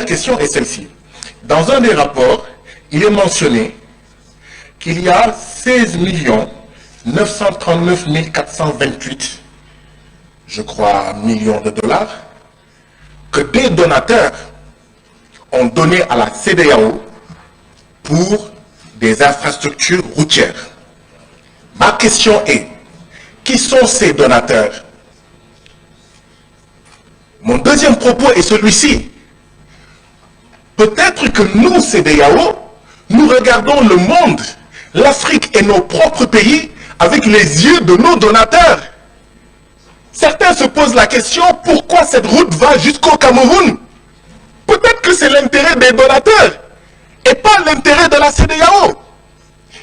première question est celle-ci. Dans un des rapports, il est mentionné qu'il y a 16 939 428, je crois, millions de dollars, que des donateurs ont donné à la CEDEAO pour des infrastructures routières. Ma question est, qui sont ces donateurs? Mon deuxième propos est celui-ci. Peut-être que nous, CEDEAO, nous regardons le monde, l'Afrique et nos propres pays avec les yeux de nos donateurs. Certains se posent la question, pourquoi cette route va jusqu'au Cameroun? Peut-être que c'est l'intérêt des donateurs et pas l'intérêt de la CEDEAO.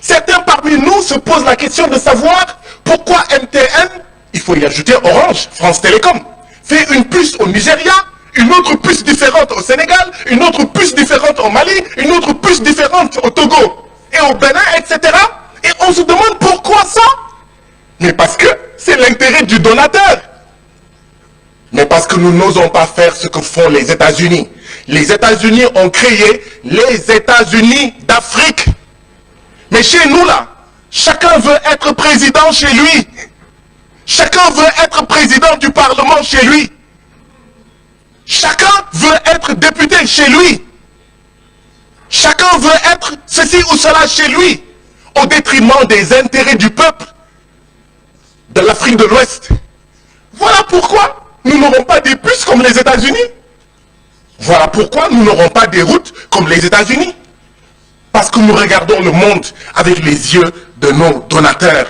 Certains parmi nous se posent la question de savoir pourquoi MTN, il faut y ajouter Orange, France Télécom, fait une puce au Nigeria, une autre puce différente au Sénégal, une autre puce différente au Mali, une autre puce différente au Togo et au Bénin, etc. Et on se demande pourquoi ça? Mais parce que c'est l'intérêt du donateur. Mais parce que nous n'osons pas faire ce que font les États-Unis. Les États-Unis ont créé les États-Unis d'Afrique. Mais chez nous là, chacun veut être président chez lui. Chacun veut être président du Parlement chez lui. Chacun veut être député chez lui. Chacun veut être ceci ou cela chez lui, au détriment des intérêts du peuple de l'Afrique de l'Ouest. Voilà pourquoi nous n'aurons pas des puces comme les États-Unis. Voilà pourquoi nous n'aurons pas des routes comme les États-Unis. Parce que nous regardons le monde avec les yeux de nos donateurs.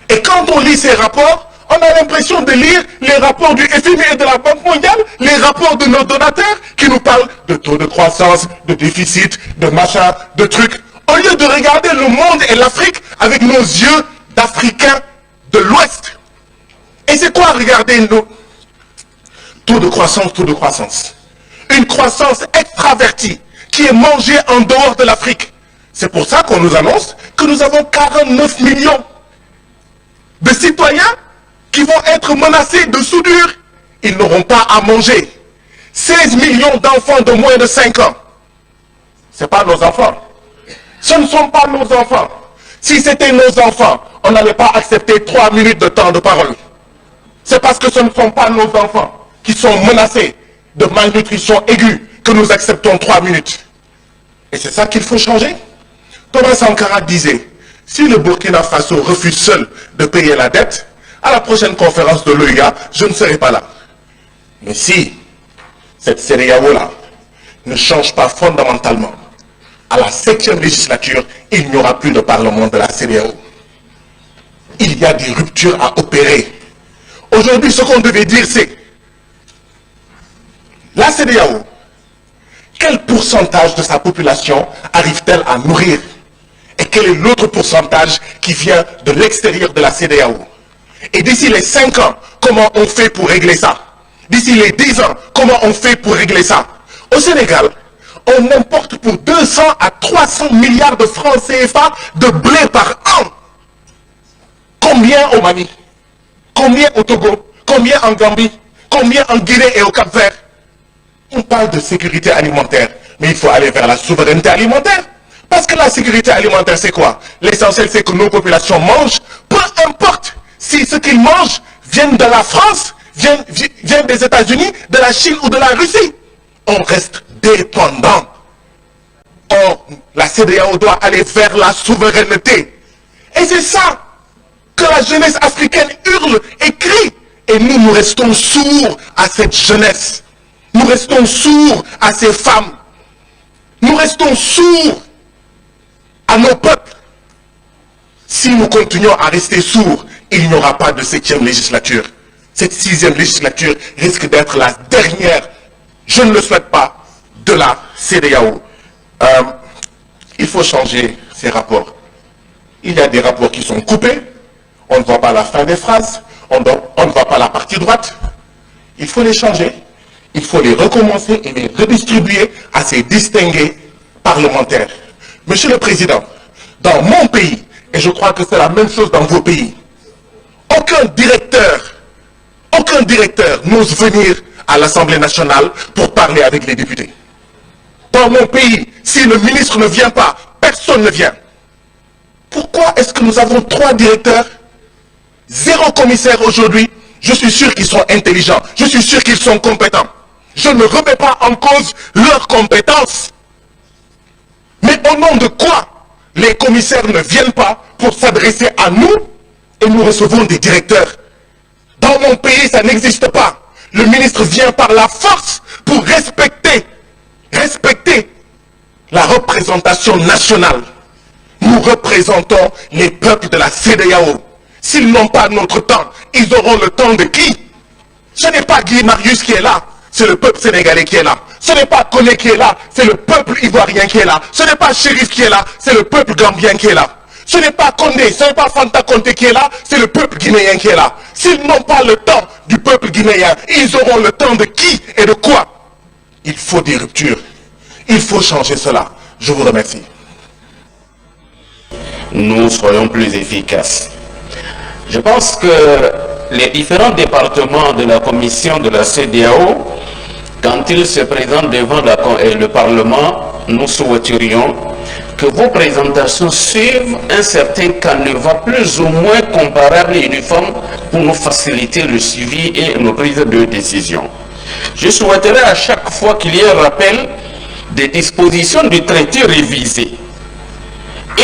Et quand on lit ces rapports, on a l'impression de lire les rapports du FMI et de la Banque mondiale, les rapports de nos donateurs qui nous parlent de taux de croissance, de déficit, de machin, de trucs. Au lieu de regarder le monde et l'Afrique avec nos yeux d'Africains de l'Ouest. Et c'est quoi regarder nos taux de croissance, taux de croissance? Une croissance extravertie qui est mangée en dehors de l'Afrique. C'est pour ça qu'on nous annonce que nous avons 49 millions de citoyens qui vont être menacés de soudure. Ils n'auront pas à manger. 16 millions d'enfants de moins de 5 ans. Ce n'est pas nos enfants. Ce ne sont pas nos enfants. Si c'était nos enfants, on n'allait pas accepter 3 minutes de temps de parole. C'est parce que ce ne sont pas nos enfants qui sont menacés de malnutrition aiguë que nous acceptons 3 minutes. Et c'est ça qu'il faut changer. Thomas Sankara disait, si le Burkina Faso refuse seul de payer la dette, à la prochaine conférence de l'OUA, je ne serai pas là. Mais si cette CEDEAO-là ne change pas fondamentalement, à la 7e législature, il n'y aura plus de parlement de la CEDEAO. Il y a des ruptures à opérer. Aujourd'hui, ce qu'on devait dire, c'est la CEDEAO, quel pourcentage de sa population arrive-t-elle à nourrir? Et quel est l'autre pourcentage qui vient de l'extérieur de la CEDEAO? Et d'ici les 5 ans, comment on fait pour régler ça? D'ici les 10 ans, comment on fait pour régler ça? Au Sénégal, on importe pour 200 à 300 milliards de francs CFA de blé par an. Combien au Mali? Combien au Togo? Combien en Gambie? Combien en Guinée et au Cap-Vert? On parle de sécurité alimentaire, mais il faut aller vers la souveraineté alimentaire. Parce que la sécurité alimentaire, c'est quoi? L'essentiel, c'est que nos populations mangent, peu importe si ce qu'ils mangent viennent de la France, viennent des États-Unis, de la Chine ou de la Russie. On reste dépendant. Or, la CEDEAO doit aller vers la souveraineté. Et c'est ça que la jeunesse africaine hurle et crie. Et nous, nous restons sourds à cette jeunesse. Nous restons sourds à ces femmes. Nous restons sourds à nos peuples. Si nous continuons à rester sourds, il n'y aura pas de 7e législature. Cette 6e législature risque d'être la dernière, je ne le souhaite pas, de la CEDEAO. Il faut changer ces rapports. Il y a des rapports qui sont coupés. On ne voit pas la fin des phrases. On ne voit pas la partie droite. Il faut les changer. Il faut les recommencer et les redistribuer à ces distingués parlementaires. Monsieur le Président, dans mon pays, et je crois que c'est la même chose dans vos pays, aucun directeur n'ose venir à l'Assemblée nationale pour parler avec les députés. Dans mon pays, si le ministre ne vient pas, personne ne vient. Pourquoi est-ce que nous avons 3 directeurs, 0 commissaire aujourd'hui? Je suis sûr qu'ils sont intelligents, je suis sûr qu'ils sont compétents. Je ne remets pas en cause leurs compétences. Mais au nom de quoi les commissaires ne viennent pas pour s'adresser à nous et nous recevons des directeurs? Dans mon pays, ça n'existe pas. Le ministre vient par la force pour respecter la représentation nationale. Nous représentons les peuples de la CEDEAO. S'ils n'ont pas notre temps, ils auront le temps de qui? Ce n'est pas Guy Marius qui est là, c'est le peuple sénégalais qui est là. Ce n'est pas Koné qui est là, c'est le peuple ivoirien qui est là. Ce n'est pas Chérif qui est là, c'est le peuple gambien qui est là. Ce n'est pas Condé, ce n'est pas Fanta Conté qui est là, c'est le peuple guinéen qui est là. S'ils n'ont pas le temps du peuple guinéen, ils auront le temps de qui et de quoi? Il faut des ruptures. Il faut changer cela. Je vous remercie. Nous soyons plus efficaces. Je pense que les différents départements de la commission de la CEDEAO, quand ils se présentent devant le Parlement, nous souhaiterions que vos présentations suivent un certain canevas plus ou moins comparable et uniforme pour nous faciliter le suivi et nos prises de décision. Je souhaiterais à chaque fois qu'il y ait un rappel des dispositions du traité révisé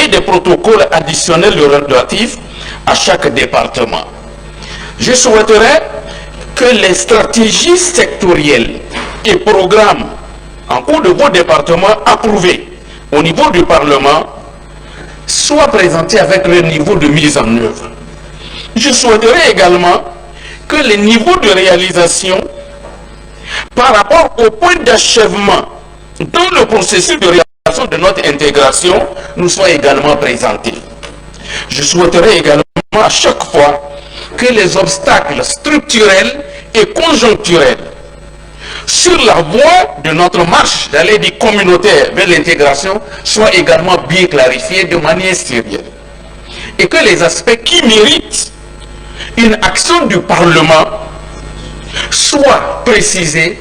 et des protocoles additionnels relatifs à chaque département. Je souhaiterais que les stratégies sectorielles et programmes en cours de vos départements approuvés au niveau du Parlement soient présentés avec le niveau de mise en œuvre. Je souhaiterais également que les niveaux de réalisation par rapport au point d'achèvement dans le processus de réalisation de notre intégration nous soient également présentés. Je souhaiterais également à chaque fois que les obstacles structurels et conjoncturels sur la voie de notre marche d'aller du communautaire vers l'intégration soient également bien clarifiés de manière sérieuse. Et que les aspects qui méritent une action du Parlement soient précisés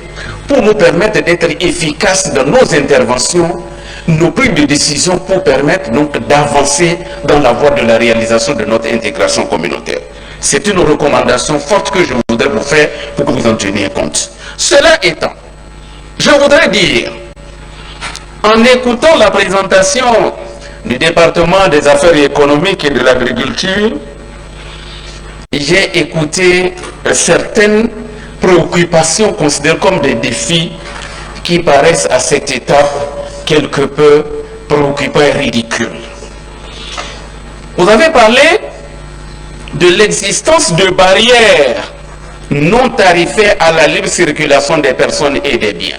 pour nous permettre d'être efficaces dans nos interventions, nos prises de décision pour permettre donc d'avancer dans la voie de la réalisation de notre intégration communautaire. C'est une recommandation forte que je voudrais vous faire pour que vous en teniez compte. Cela étant, je voudrais dire, en écoutant la présentation du département des affaires économiques et de l'agriculture, j'ai écouté certaines préoccupations considérées comme des défis qui paraissent à cette étape quelque peu préoccupants et ridicules. Vous avez parlé de l'existence de barrières non tarifaires à la libre circulation des personnes et des biens.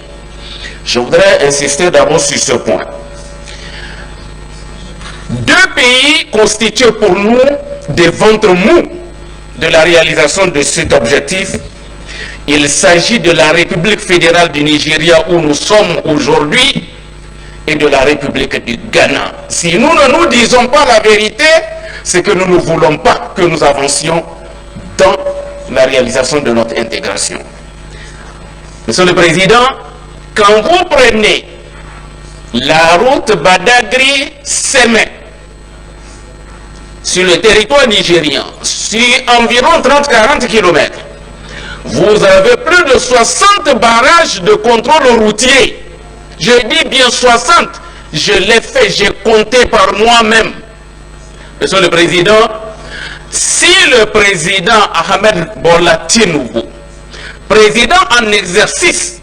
Je voudrais insister d'abord sur ce point. 2 pays constituent pour nous des ventres mous de la réalisation de cet objectif. Il s'agit de la République fédérale du Nigeria où nous sommes aujourd'hui et de la République du Ghana. Si nous ne nous disons pas la vérité, c'est que nous ne voulons pas que nous avancions dans la réalisation de notre intégration. Monsieur le Président, quand vous prenez la route Badagry-Sémé sur le territoire nigérian, sur environ 30-40 km, vous avez plus de 60 barrages de contrôle routier. Je dis bien 60, je l'ai fait, j'ai compté par moi-même. Monsieur le Président, si le président Ahmed Bola Tinubu, président en exercice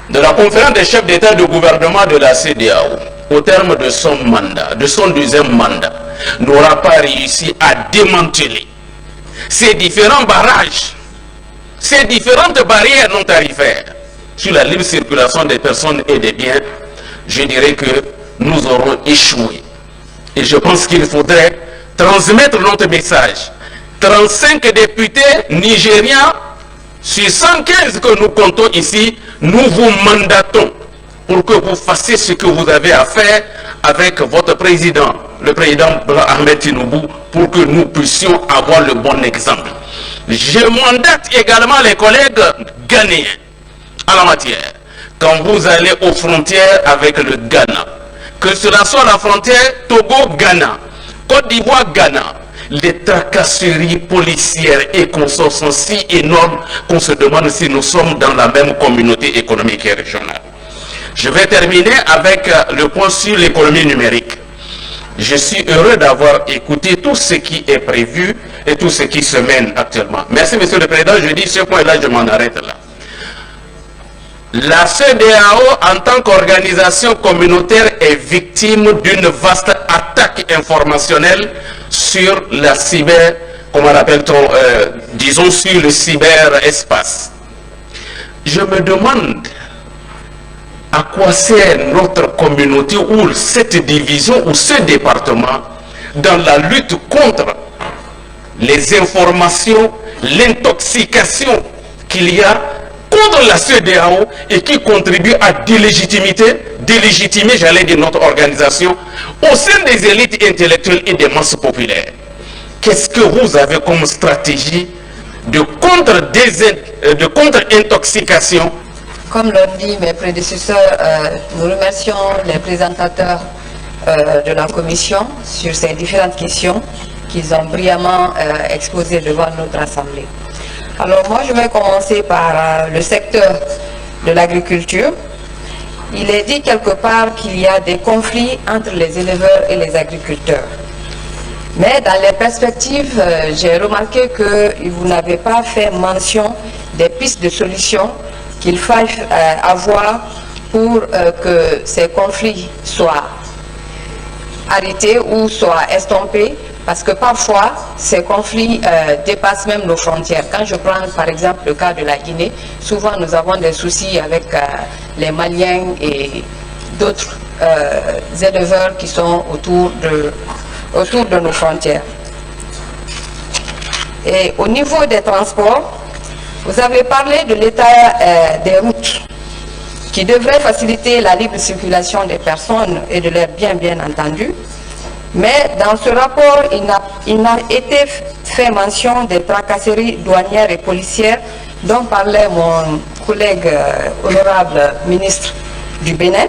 de la conférence des chefs d'État et de gouvernement de la CEDEAO, au terme de son mandat, de son 2e mandat, n'aura pas réussi à démanteler ces différents barrages, ces différentes barrières non tarifaires sur la libre circulation des personnes et des biens, je dirais que nous aurons échoué. Et je pense qu'il faudrait transmettre notre message. 35 députés nigériens sur 115 que nous comptons ici, nous vous mandatons pour que vous fassiez ce que vous avez à faire avec votre président, le président Ahmed Tinubu, pour que nous puissions avoir le bon exemple. Je mandate également les collègues ghanéens en la matière. Quand vous allez aux frontières avec le Ghana, que cela soit la frontière Togo-Ghana, Côte d'Ivoire-Ghana, les tracasseries policières et consorts sont si énormes qu'on se demande si nous sommes dans la même communauté économique et régionale. Je vais terminer avec le point sur l'économie numérique. Je suis heureux d'avoir écouté tout ce qui est prévu et tout ce qui se mène actuellement. Merci, Monsieur le Président. Je dis ce point-là, je m'en arrête là. La CEDEAO, en tant qu'organisation communautaire, est victime d'une vaste attaque informationnelle sur la cyber, comment l'appelle-t-on, disons sur le cyberespace. Je me demande à quoi sert notre communauté ou cette division ou ce département dans la lutte contre les informations, l'intoxication qu'il y a contre la CEDEAO et qui contribue à délégitimer, j'allais dire, notre organisation au sein des élites intellectuelles et des masses populaires. Qu'est-ce que vous avez comme stratégie de contre-intoxication? Comme l'ont dit mes prédécesseurs, nous remercions les présentateurs de la Commission sur ces différentes questions qu'ils ont brillamment exposées devant notre Assemblée. Alors moi, je vais commencer par le secteur de l'agriculture. Il est dit quelque part qu'il y a des conflits entre les éleveurs et les agriculteurs. Mais dans les perspectives, j'ai remarqué que vous n'avez pas fait mention des pistes de solutions qu'il faille avoir pour que ces conflits soient arrêtés ou soient estompés, parce que parfois ces conflits dépassent même nos frontières. Quand je prends par exemple le cas de la Guinée, souvent nous avons des soucis avec les Maliens et d'autres éleveurs qui sont autour de nos frontières. Et au niveau des transports, vous avez parlé de l'état des routes qui devrait faciliter la libre circulation des personnes et de leurs biens, bien entendu. Mais dans ce rapport, il n'a été fait mention des tracasseries douanières et policières dont parlait mon collègue honorable ministre du Bénin.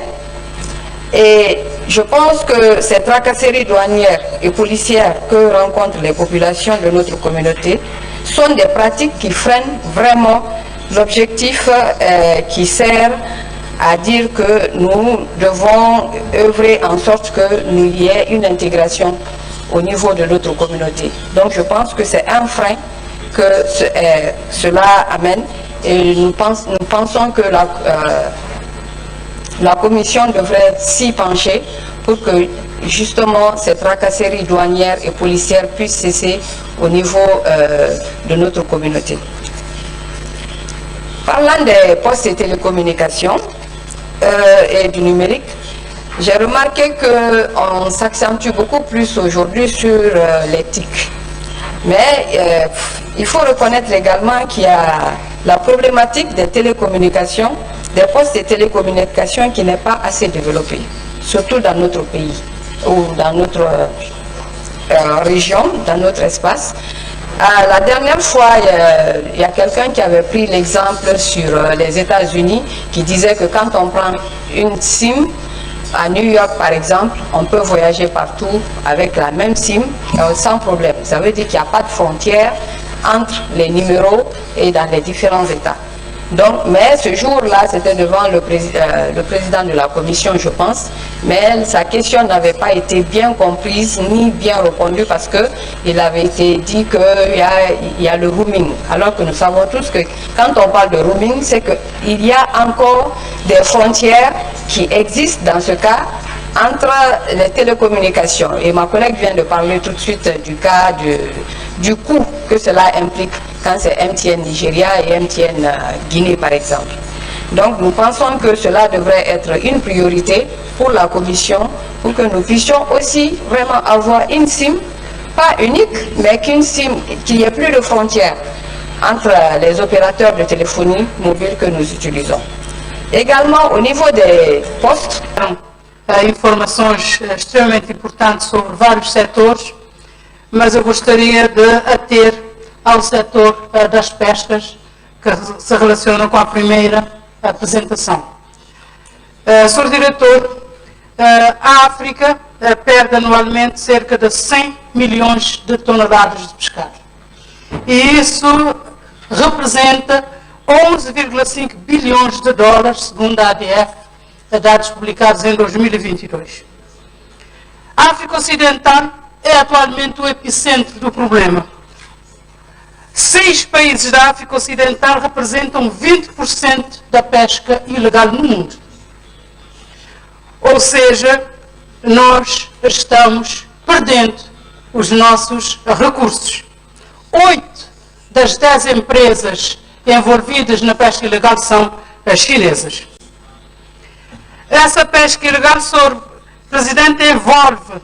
Et je pense que ces tracasseries douanières et policières que rencontrent les populations de notre communauté sont des pratiques qui freinent vraiment l'objectif qui sert à dire que nous devons œuvrer en sorte qu'il y ait une intégration au niveau de notre communauté. Donc je pense que c'est un frein que cela amène et nous pensons que la Commission devrait s'y pencher pour que justement ces tracasseries douanières et policières puissent cesser au niveau de notre communauté. Parlant des postes et télécommunications et du numérique, j'ai remarqué qu'on s'accentue beaucoup plus aujourd'hui sur l'éthique. Mais il faut reconnaître également qu'il y a la problématique des télécommunications, des postes de télécommunications qui n'est pas assez développée, surtout dans notre pays ou dans notre région, dans notre espace. La dernière fois, il y a quelqu'un qui avait pris l'exemple sur les États-Unis qui disait que quand on prend une SIM à New York par exemple, on peut voyager partout avec la même SIM sans problème. Ça veut dire qu'il n'y a pas de frontière entre les numéros et dans les différents États. Donc, mais ce jour-là, c'était devant le président de la commission, je pense, mais sa question n'avait pas été bien comprise ni bien répondue parce qu'il avait été dit qu'il y a le roaming. Alors que nous savons tous que quand on parle de roaming, c'est qu'il y a encore des frontières qui existent dans ce cas entre les télécommunications. Et ma collègue vient de parler tout de suite du cas du coût que cela implique quand c'est MTN Nigeria et MTN Guinée par exemple. Donc nous pensons que cela devrait être une priorité pour la Commission pour que nous puissions aussi vraiment avoir une SIM, pas unique, mais qu'une SIM, qu'il n'y ait plus de frontières entre les opérateurs de téléphonie mobile que nous utilisons. Également au niveau des postes, informações extremamente importantes sobre vários setores, mas eu gostaria de ater ao setor das pescas, que se relacionam com a primeira apresentação. Sr. Diretor, a África perde anualmente cerca de 100 milhões de toneladas de pescado. E isso representa 11,5 bilhões de dólares, segundo a ADF, dados publicados em 2022. A África Ocidental é atualmente o epicentro do problema. 6 países da África Ocidental representam 20% da pesca ilegal no mundo. Ou seja, nós estamos perdendo os nossos recursos. 8 das 10 empresas envolvidas na pesca ilegal são as chinesas. Essa pesca ilegal, Sr. Presidente, envolve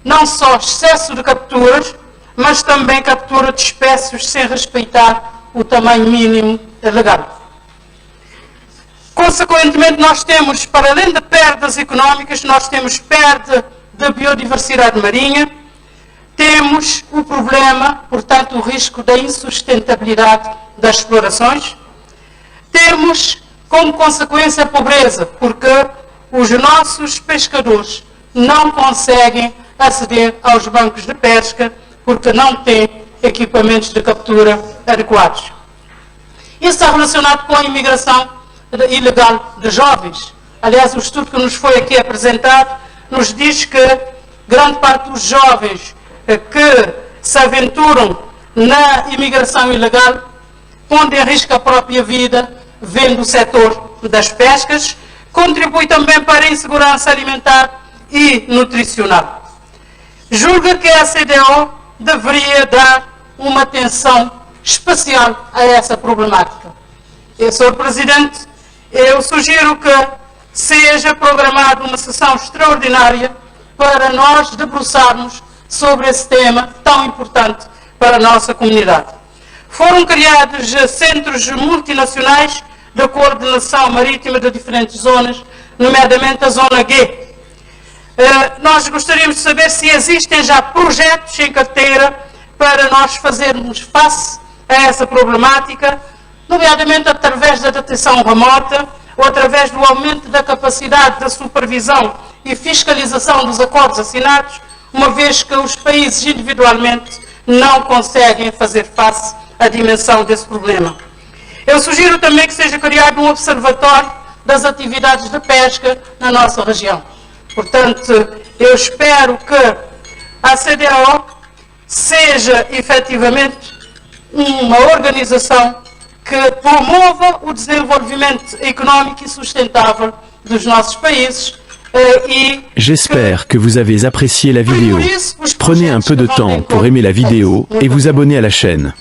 não só excesso de capturas, mas também captura de espécies sem respeitar o tamanho mínimo legal. Consequentemente, nós temos, para além de perdas económicas, nós temos perda da biodiversidade marinha, temos o problema, portanto, o risco da insustentabilidade das explorações, temos como consequência a pobreza, porque os nossos pescadores não conseguem aceder aos bancos de pesca porque não têm equipamentos de captura adequados. Isso está relacionado com a imigração ilegal de jovens. Aliás, o estudo que nos foi aqui apresentado nos diz que grande parte dos jovens que se aventuram na imigração ilegal pondo em risco a própria vida, vendo o setor das pescas, contribui também para a insegurança alimentar e nutricional. Julga que a CDO deveria dar uma atenção especial a essa problemática. Sr. Presidente, eu sugiro que seja programada uma sessão extraordinária para nós debruçarmos sobre esse tema tão importante para a nossa comunidade. Foram criados centros multinacionais de coordenação marítima de diferentes zonas, nomeadamente a Zona G. Nós gostaríamos de saber se existem já projetos em carteira para nós fazermos face a essa problemática, nomeadamente através da detecção remota ou através do aumento da capacidade da supervisão e fiscalização dos acordos assinados, uma vez que os países individualmente não conseguem fazer face à dimensão desse problema. Eu sugiro também que seja criado um observatório das atividades de pesca na nossa região. Portanto, eu espero que a CDAO seja efetivamente uma organização que promova o desenvolvimento económico e sustentável dos nossos países. J'espère que vous avez apprécié la vidéo. Prenez un peu de temps pour aimer la vidéo et vous abonner à la chaîne.